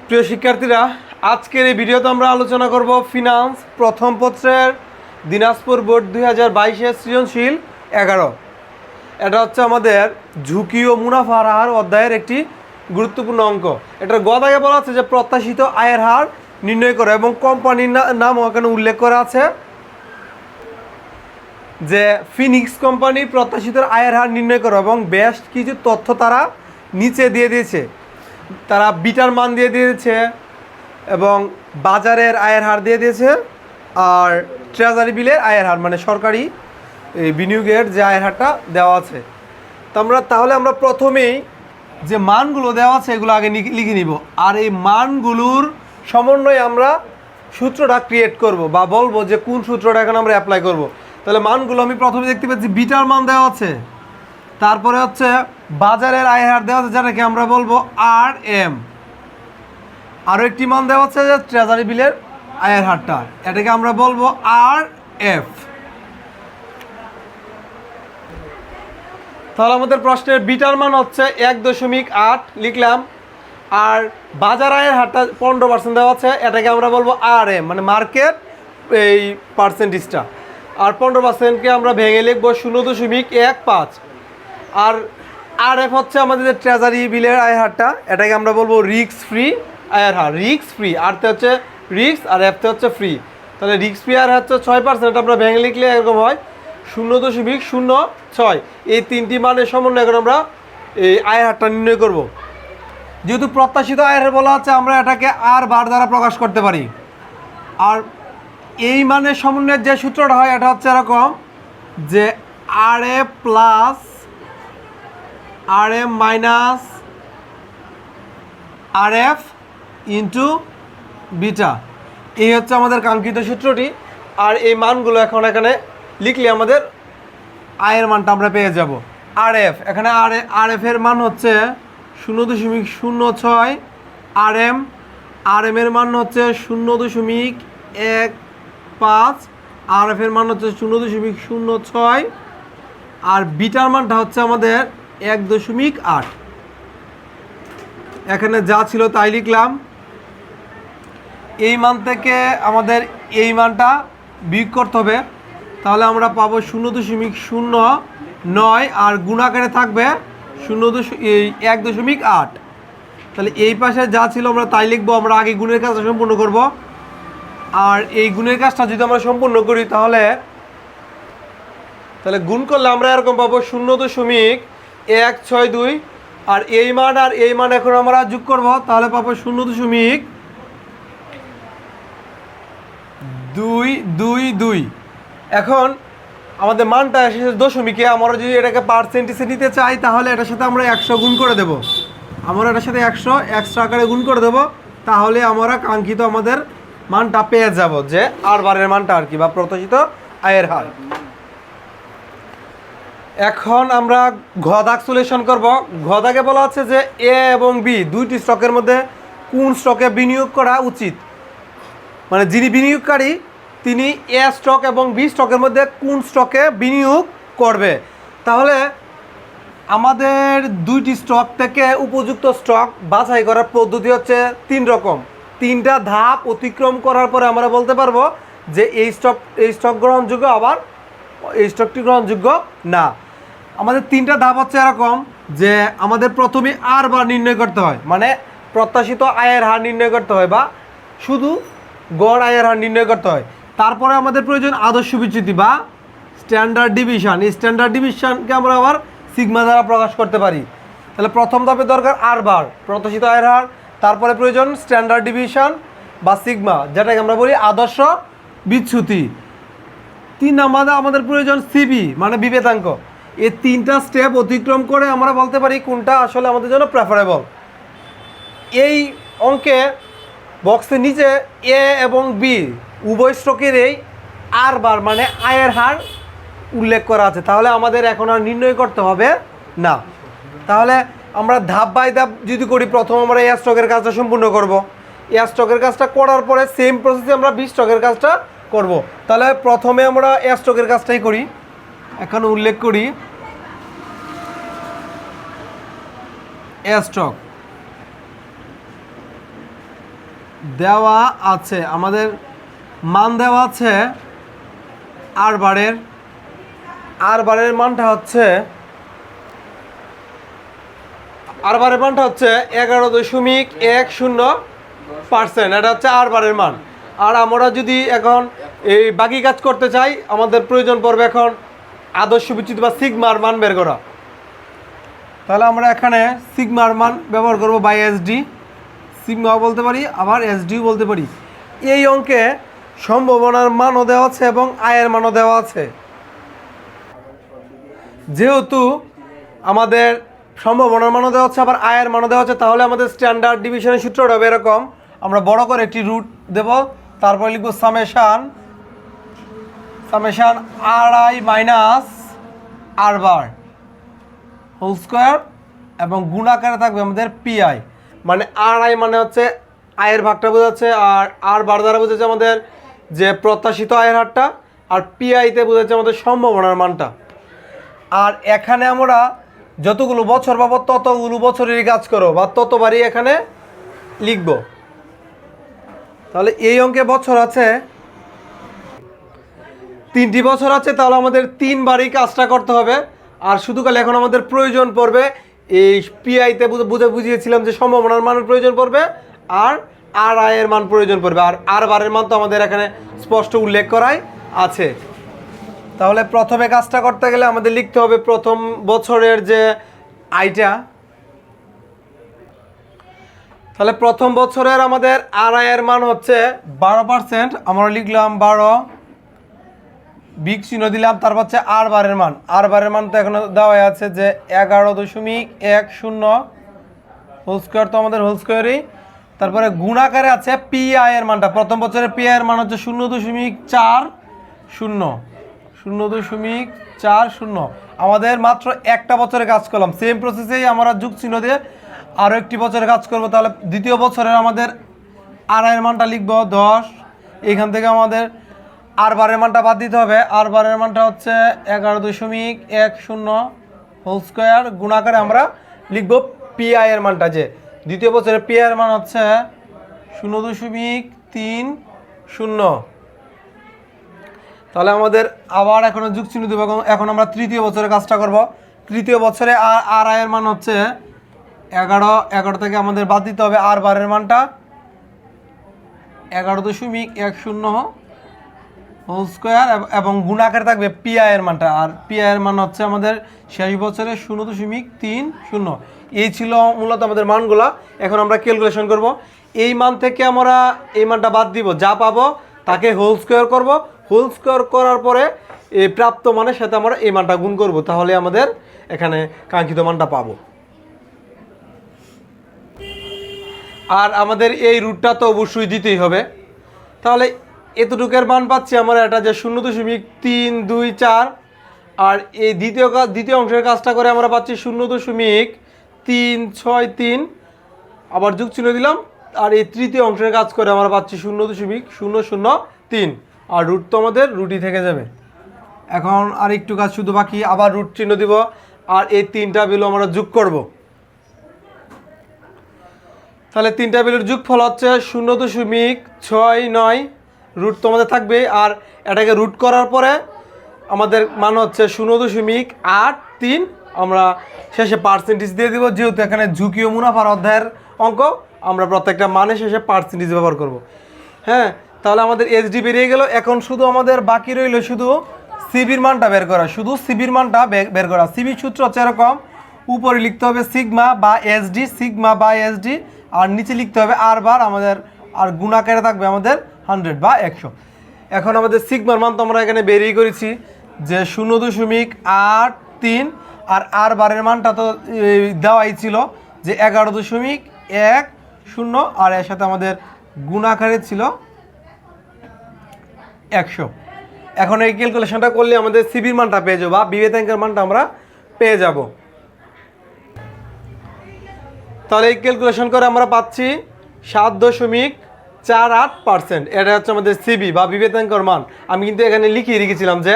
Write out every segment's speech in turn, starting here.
প্রিয় শিক্ষার্থীরা, আজকের এই ভিডিওতে আমরা আলোচনা করব ফিনান্স প্রথম পত্রের দিনাজপুর বোর্ড 2022-এর সৃজনশীল 11। এটা হচ্ছে আমাদের ঝুঁকি ও মুনাফার হার অধ্যায়ের একটি গুরুত্বপূর্ণ অঙ্ক। এটার গদাকে বলা আছে যে প্রত্যাশিত আয়ের হার নির্ণয় করে এবং কোম্পানির নামও এখানে উল্লেখ করা আছে যে ফিনিক্স কোম্পানি প্রত্যাশিত আয়ের হার নির্ণয় করে এবং বেশ কিছু তথ্য তারা নিচে দিয়ে দিয়েছে। তারা বিটার মান দিয়ে দিয়েছে এবং বাজারের আয়ের হার দিয়ে দিয়েছে আর ট্রেজারি বিলের আয়ের হার মানে সরকারি বিনিয়োগের যে আয়ের হারটা দেওয়া আছে। তাহলে আমরা প্রথমেই যে মানগুলো দেওয়া আছে এগুলো আগে লিখে নিব, আর এই মানগুলোর সমন্বয়ে আমরা সূত্রটা ক্রিয়েট করব বা বলবো যে কোন সূত্রটা এখন আমরা অ্যাপ্লাই করব। তাহলে মানগুলো আমি প্রথমে দেখতে পাচ্ছি বিটার মান দেওয়া আছে, তারপরে হচ্ছে বাজারের আয়ের হার দেওয়া আছে যেটাকে আমরা বলবো আর এম, আরও একটি মান দেওয়া আছে যে ট্রেজারি বিলের আয়ের হারটা, এটাকে আমরা বলবো আর এফ। তাহলে আমাদের প্রশ্নের বিটার মান হচ্ছে 1.8 লিখলাম, আর বাজার আয়ের হারটা 15% দেওয়া আছে, এটাকে আমরা বলবো আর এম মানে মার্কেট এই পার্সেন্টেজটা, আর 15%কে আমরা ভেঙে লিখবো 0.15। আর আর এফ হচ্ছে আমাদের যে ট্রেজারি বিলের আয়ের হারটা, এটাকে আমরা বলবো রিস্ক ফ্রি আয়ের হার। রিস্ক ফ্রি, আরতে হচ্ছে রিস্ক আর এফতে হচ্ছে ফ্রি। তাহলে রিস্ক ফ্রি আয়ের হচ্ছে 6%, আমরা ভেঙে লিখলে এরকম হয় 0.06। এই তিনটি মানের সমন্বয় এখন আমরা এই আয়ের হারটা নির্ণয় করব। যেহেতু প্রত্যাশিত আয়ের হার বলা হচ্ছে, আমরা এটাকে আর বার দ্বারা প্রকাশ করতে পারি। আর এই মানের সমন্বয়ের যে সূত্রটা হয় এটা হচ্ছে এরকম যে আর এ প্লাস আর এম মাইনাস আর এফ ইন্টু বিটা, এই হচ্ছে আমাদের কাঙ্ক্ষিত সূত্রটি। আর এই মানগুলো এখন এখানে লিখলে আমাদের আয়ের মানটা আমরা পেয়ে যাব। আর এফ, এখানে আর এফ এর মান হচ্ছে 0.06, আর এম এর মান হচ্ছে 0.15, আর এফ এর মান হচ্ছে 0.06, আর বিটার মানটা হচ্ছে আমাদের 1.8। এখানে যা ছিল তাই লিখলাম। এই মান থেকে আমাদের এই মানটা বিয়োগ করতে হবে, তাহলে আমরা পাবো 0.09, আর গুণাকারে থাকবে 1.8। তাহলে এই পাশে যা ছিল আমরা তাই লিখবো। আমরা আগে গুণের কাজটা সম্পূর্ণ করব, আর এই গুণের কাজটা যদি আমরা সম্পূর্ণ করি তাহলে গুণ করলে আমরা এরকম পাবো 0.162, আর এই মান এখন আমরা যোগ করব, তাহলে পাবো 0.222। এখন আমাদের মানটা এসেছে দশমিকে, আমরা যদি এটাকে পার্সেন্টেজে নিতে চাই তাহলে এটার সাথে আমরা 100 গুণ করে দেব। আমরা এটার সাথে 100 এক্সট্রা আকারে গুণ করে দেব, তাহলে আমরা কাঙ্ক্ষিত আমাদের মানটা পেয়ে যাব যে আর বারের মানটা আর কি, বা প্রত্যাশিত আয়ের হার। এখন আমরা ঘদাক সলিউশন করব। ঘদাকে বলা হচ্ছে যে এ এবং বি দুইটি স্টকের মধ্যে কোন স্টকে বিনিয়োগ করা উচিত, মানে যিনি বিনিয়োগকারী তিনি এ স্টক এবং বি স্টকের মধ্যে কোন স্টকে বিনিয়োগ করবে। তাহলে আমাদের দুইটি স্টক থেকে উপযুক্ত স্টক বাছাই করার পদ্ধতি হচ্ছে 3 রকম। 3টা ধাপ অতিক্রম করার পরে আমরা বলতে পারবো যে এই স্টক গ্রহণযোগ্য, আবার এই স্টকটি গ্রহণযোগ্য না। আমাদের 3টা ধাপ হচ্ছে এরকম যে আমাদের প্রথমে আর বার নির্ণয় করতে হয়, মানে প্রত্যাশিত আয়ের হার নির্ণয় করতে হয় বা শুধু গড় আয়ের হার নির্ণয় করতে হয়। তারপরে আমাদের প্রয়োজন আদর্শ বিচ্যুতি বা স্ট্যান্ডার্ড ডিভিশন। এই স্ট্যান্ডার্ড ডিভিশনকে আমরা আবার সিগমা দ্বারা প্রকাশ করতে পারি। তাহলে প্রথম ধাপে দরকার আর বার প্রত্যাশিত আয়ের হার, তারপরে প্রয়োজন স্ট্যান্ডার্ড ডিভিশন বা সিগমা যেটাকে আমরা বলি আদর্শ বিচ্যুতি। 3 নম্বরে আমাদের প্রয়োজন সিবি মানে বিভেদাঙ্ক। এই 3টা স্টেপ অতিক্রম করে আমরা বলতে পারি কোনটা আসলে আমাদের জন্য প্রেফারেবল। এই অঙ্কে বক্সের নিচে এ এবং বি উভয় স্টকেরই আর বার মানে আয়ের হার উল্লেখ করা আছে, তাহলে আমাদের এখন আর নির্ণয় করতে হবে না। তাহলে আমরা ধাপ বাই ধাপ যদি করি, প্রথম আমরা এ স্টকের কাজটা সম্পূর্ণ করব। এ স্টকের কাজটা করার পরে সেম প্রসেসে আমরা বি স্টকের কাজটা করব। তাহলে প্রথমে আমরা এ স্টকের কাজটাই করি। এখন উল্লেখ করি এ স্টক। দেওয়া আছে, আমাদের মান দেওয়া আছে আর বারের মানটা হচ্ছে 11.10%। এটা হচ্ছে আর বারের মান। আর আমরা যদি এখন এই বাকি কাজ করতে চাই, আমাদের প্রয়োজন পড়বে এখন আদর্শ বিচ্যুতি বা সিগমার মান বের করা। তাহলে আমরা এখানে সিগমার মান ব্যবহার করব বাই এসডি, সিগমাও বলতে পারি আবার এসডিও বলতে পারি। এই অঙ্কে সম্ভাবনার মানও দেওয়া আছে এবং আয়ের মানও দেওয়া আছে। যেহেতু আমাদের সম্ভাবনার মানও দেওয়া হচ্ছে আবার আয়ের মানও দেওয়া হচ্ছে, তাহলে আমাদের স্ট্যান্ডার্ড ডিভিশনের সূত্রটা হবে এরকম। আমরা বড় করে একটি রুট দেব, তারপর লিখব summation R I minus R bar whole square এবং গুণাকারে থাকবে আমাদের পিআই। মানে আর আই মানে হচ্ছে আয়ের ভাগটা বোঝাচ্ছে, আর বার দ্বারা বোঝাচ্ছে আমাদের যে প্রত্যাশিত আয়ের হারটা, আর পিআইতে বোঝাচ্ছে আমাদের সম্ভাবনার মানটা। আর এখানে আমরা যতগুলো বছর পাবো ততগুলো বছরেরই কাজ করো বা ততবারই এখানে লিখব। তাহলে এই অঙ্কে বছর আছে 3টি বছর আছে, তাহলে আমাদের 3বারই কাজটা করতে হবে। আর শুধু কালে এখন আমাদের প্রয়োজন পড়বে এই পিআইতে বুঝিয়েছিলাম যে সম্ভাবনার মানের প্রয়োজন পড়বে আর আয়ের মান প্রয়োজন পড়বে, আর বারের মান তো আমাদের এখানে স্পষ্ট উল্লেখ করাই আছে। তাহলে প্রথমে কাজটা করতে গেলে আমাদের লিখতে হবে প্রথম বছরের যে আয়টা। তাহলে প্রথম বছরের আমাদের আর আয়ের মান হচ্ছে 12%। আমরা লিখলাম 12, বিগ চিহ্ন দিলাম, তারপর হচ্ছে আর বারের মান তো এখনো দেওয়া আছে যে 11.10 হোল স্কোয়ার, তো আমাদের হোল স্কোয়ারই। তারপরে গুণাকারে আছে পিআই এর মানটা, প্রথম বছরের পিআই এর মান হচ্ছে 0.40। আমাদের মাত্র একটা বছরে কাজ করলাম, সেম প্রসেসেই আমরা যুগ চিহ্ন দিয়ে আরও একটি বছরে কাজ করব। তাহলে দ্বিতীয় বছরের আমাদের আর এর মানটা লিখব 10। এখান থেকে আমাদের আর বারের মানটা বাদ দিতে হবে, আর বারের মানটা হচ্ছে 11.10 হোল স্কোয়ার গুণাকারে আমরা লিখব পিআই এর মানটা, যে দ্বিতীয় বছরের পিআই এর মান হচ্ছে 0.30। তাহলে আমাদের আবার এখন যুগ চিহ্ন দেবো। এখন আমরা তৃতীয় বছরের কাজটা করব। তৃতীয় বছরে আর আয়ের মান হচ্ছে 11 থেকে আমাদের বাদ দিতে হবে আর বারের মানটা 11.10 হোল স্কোয়ার এবং গুণাকারে থাকবে পিআই এর মানটা, আর পিআই এর মান হচ্ছে আমাদের শেষ বছরে 0.30। এই ছিল মূলত আমাদের মানগুলা। এখন আমরা ক্যালকুলেশন করব। এই মান থেকে আমরা এই মানটা বাদ দিব, যা পাবো তাকে হোল স্কোয়ার করব। হোল স্কোয়ার করার পরে এই প্রাপ্ত মানের সাথে আমরা এই মানটা গুণ করব, তাহলে আমাদের এখানে কাঙ্ক্ষিত মানটা পাবো। আর আমাদের এই রুটটা তো অবশ্যই দিতেই হবে। তাহলে এতটুকের মান পাচ্ছি আমরা, এটা যে 0.324। আর এই দ্বিতীয় অংশের কাজটা করে আমরা পাচ্ছি 0.363। আবার যুগ চিহ্ন দিলাম। আর এই তৃতীয় অংশের কাজ করে আমরা পাচ্ছি 0.003। আর রুট তো আমাদের রুটই থেকে যাবে। এখন আর একটু কাজ শুধু বাকি, আবার রুট চিহ্ন দিব আর এই 3টা ভ্যালু আমরা যোগ করব। তাহলে 3টা ভ্যালুর যোগফল হচ্ছে 0.69। রুট তো আমাদের থাকবে, আর এটাকে রুট করার পরে আমাদের মান হচ্ছে 0.83। আমরা শেষে পার্সেন্টেজ দিয়ে দিব, যেহেতু এখানে ঝুঁকি ও মুনাফার অধ্যায়ের অঙ্ক, আমরা প্রত্যেকটা মানে শেষে পার্সেন্টেজ ব্যবহার করব। হ্যাঁ, তাহলে আমাদের এসডি বেরিয়ে গেল। এখন শুধু আমাদের বাকি রইল শুধু সিবির মানটা বের করা, বের করা। সিবির সূত্র হচ্ছে এরকম, উপরে লিখতে হবে সিগমা বা এসডি, আর নিচে লিখতে হবে আর বার আমাদের, আর গুণাকারে থাকবে আমাদের 100 বা 100। এখন আমাদের সিগমার মান তো আমরা এখানে বেরিয়ে করেছি যে 0.83, আর বারের মানটা তো দেওয়াই ছিল যে 11.10, আর এর সাথে আমাদের গুণাকারে ছিল 100। এখন এই ক্যালকুলেশনটা করলে আমাদের সিবির মানটা পেয়ে যাবো বা বিবেতাঙ্কের মানটা আমরা পেয়ে যাব। তাহলে এই ক্যালকুলেশন করে আমরা পাচ্ছি 7.48%। এটা হচ্ছে আমাদের সিবি বা বিবেতাঙ্কের মান। আমি কিন্তু এখানে লিখিয়ে রেখেছিলাম যে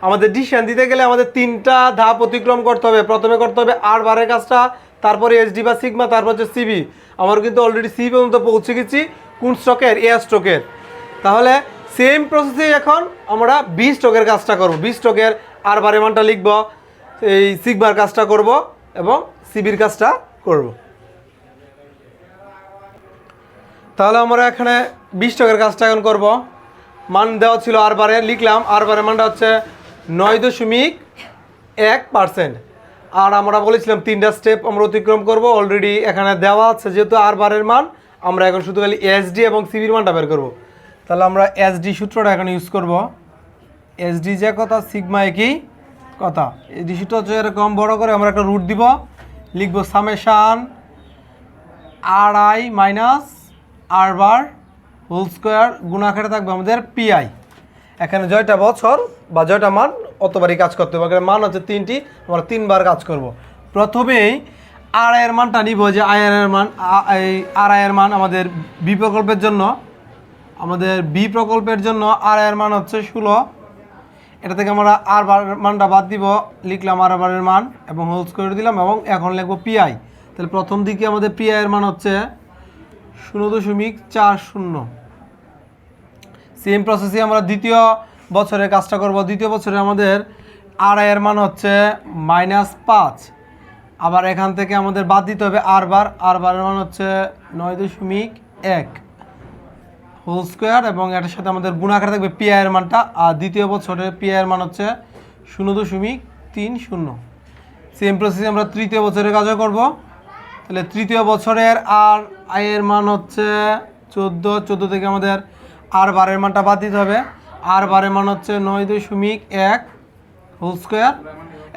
আমাদের ডিসিশন দিতে গেলে আমাদের 3টা ধাপ অতিক্রম করতে হবে। প্রথমে করতে হবে আর বারের কাজটা, তারপরে এসডি বা সিগমা, তারপর হচ্ছে সিবি। আমার কিন্তু অলরেডি সিবি পর্যন্ত পৌঁছে গেছি। কোন স্টকের? এ স্টকের। তাহলে সেম প্রসেসে এখন আমরা বি স্টকের কাজটা করব। বি স্টকের আর বারের মানটা লিখব, এই সিগমার কাজটা করব এবং সিবির কাজটা করব। তাহলে আমরা এখানে 20 টাকার কাজটা এখন করব। মান দেওয়া ছিল আর বারে, লিখলাম আর বারের মানটা হচ্ছে 9.1%। আর আমরা বলেছিলাম 3টা স্টেপ আমরা অতিক্রম করব, অলরেডি এখানে দেওয়া আছে যেহেতু আর বারের মান, আমরা এখন শুধু খালি এসডি এবং সিবির মানটা বের করব। তাহলে আমরা এসডি সূত্রটা এখন ইউজ করব। এসডি যে কথা সিগমা একই কথা। এসডি সূত্র হচ্ছে এরকম বড় করে আমরা একটা রুট দিব, লিখব summation R I minus R bar whole square গুণাকারে থাকবে আমাদের পিআই। এখানে জয়টা বছর বা জয়টা মান অতবারই কাজ করতে হবে। এখানে মান হচ্ছে 3টি, আমরা 3বার কাজ করব। প্রথমেই আর আয়ের মানটা নিব, যে আয়ের মান, এই আর আয়ের মান আমাদের বি প্রকল্পের জন্য, আমাদের বি প্রকল্পের জন্য আর আয়ের মান হচ্ছে 16। এটা থেকে আমরা আর বার মানটা বাদ দিব, লিখলাম আর বারের মান এবং হোল স্কোয়ার দিলাম এবং এখন লিখবো পিআই। তাহলে প্রথম দিকে আমাদের পিআই এর মান হচ্ছে 0.40। সেম প্রসেসে আমরা দ্বিতীয় বছরের কাজটা করব। দ্বিতীয় বছরে আমাদের আর এর মান হচ্ছে -5। আবার এখান থেকে আমাদের বাদ দিতে হবে আর বারের মান হচ্ছে 9.1 হোল স্কোয়ার এবং এটার সাথে আমাদের গুণাকার থাকবে পিআই এর মানটা। আর দ্বিতীয় বছরে পিআই এর মান হচ্ছে 0.30। সেম প্রসেসে আমরা তৃতীয় বছরের কাজও করব। তাহলে তৃতীয় বছরের আর আয়ের মান হচ্ছে 14 থেকে আমাদের আর বারের মানটা বাদ দিতে হবে। আর বারের মান হচ্ছে 9.1 হোল স্কোয়ার।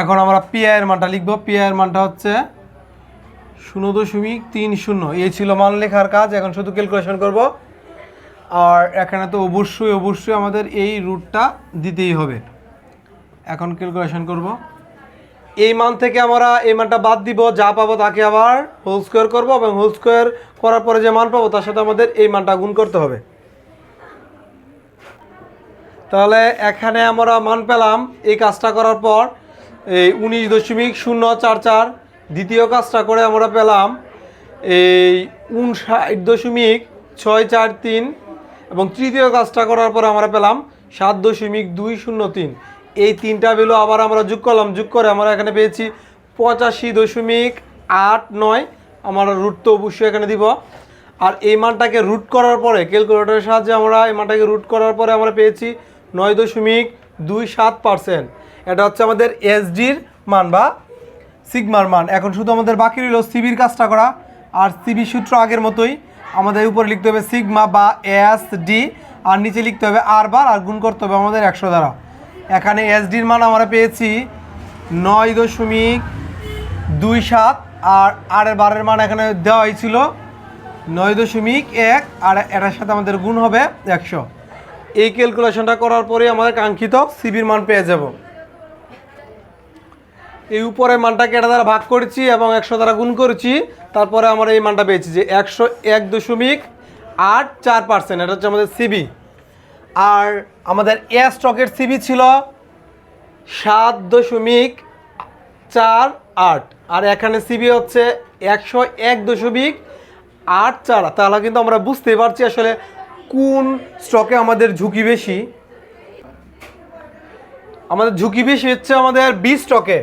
এখন আমরা পিআই এর মানটা লিখব। পিআই এর মানটা হচ্ছে 0.30। এই ছিল মান লেখার কাজ। এখন শুধু ক্যালকুলেশন করব। আর এখানে তো অবশ্যই আমাদের এই রুটটা দিতেই হবে। এখন ক্যালকুলেশন করব। এই মান থেকে আমরা এই মানটা বাদ দিব, যা পাবো তাকে আবার হোল স্কোয়ার করবো এবং হোল স্কোয়ার করার পরে যে মান পাবো তার সাথে আমাদের এই মানটা গুণ করতে হবে। তাহলে এখানে আমরা মান পেলাম এই কাজটা করার পর এই 19.044। দ্বিতীয় কাজটা করে আমরা পেলাম এই 59.643 এবং তৃতীয় কাজটা করার পর আমরা পেলাম 7.203। এই 3টা ভ্যালু আবার আমরা যোগ করলাম, যোগ করে আমরা এখানে পেয়েছি 85.89। আমরা রুট তো অবশ্যই এখানে দিব। আর এই মানটাকে রুট করার পরে ক্যালকুলেটরের সাহায্যে আমরা এই মানটাকে রুট করার পরে আমরা পেয়েছি 9.27%। এটা হচ্ছে আমাদের এসডির মান বা সিগমার মান। এখন শুধু আমাদের বাকি রইল সিবির কাজটা করা। আর সিবি সূত্র আগের মতোই, আমাদের উপরে লিখতে হবে সিগমা বা এসডি আর নিচে লিখতে হবে আর বার আর গুণ করতে হবে আমাদের 100 দ্বারা। এখানে এসডির মান আমরা পেয়েছি 9.27 আর আরের বারের মান এখানে দেওয়া হয়েছিল 9.1 আর এটার সাথে আমাদের গুণ হবে 100। এই ক্যালকুলেশনটা করার পরে আমাদের কাঙ্ক্ষিত সিবির মান পেয়ে যাব। এই উপরে মানটাকে এটা দ্বারা ভাগ করেছি এবং 100 দ্বারা গুণ করেছি, তারপরে আমরা এই মানটা পেয়েছি যে 101.84%। এটা হচ্ছে আমাদের সিবি। আর আমাদের এ স্টকের সিবি ছিল 7.48 আর এখানে সিবি হচ্ছে 101.84। তাহলে কিন্তু আমরা বুঝতেই পারছি আসলে কোন স্টকে আমাদের ঝুঁকি বেশি। আমাদের ঝুঁকি বেশি হচ্ছে আমাদের বি স্টকে।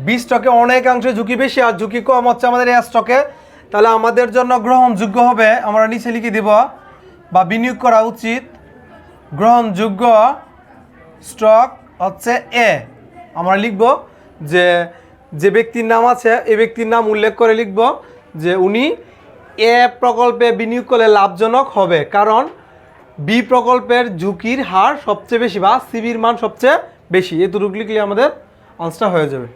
বি স্টকে অনেকাংশে ঝুঁকি বেশি আর ঝুঁকি কম হচ্ছে আমাদের এ স্টকে। তাহলে আমাদের জন্য গ্রহণযোগ্য হবে, আমরা নিচে লিখে দিব বা বিনিয়োগ করা উচিত গ্রহণযোগ্য স্টক হচ্ছে এ। আমরা লিখব যে যে ব্যক্তির নাম আছে এই ব্যক্তির নাম উল্লেখ করে লিখব যে উনি এ প্রকল্পে বিনিয়োগ করলে লাভজনক হবে, কারণ বি প্রকল্পের ঝুঁকির হার সবচেয়ে বেশি বা সিবির মান সবচেয়ে বেশি। এতটুকু লিখলে আমাদের আনসারটা হয়ে যাবে।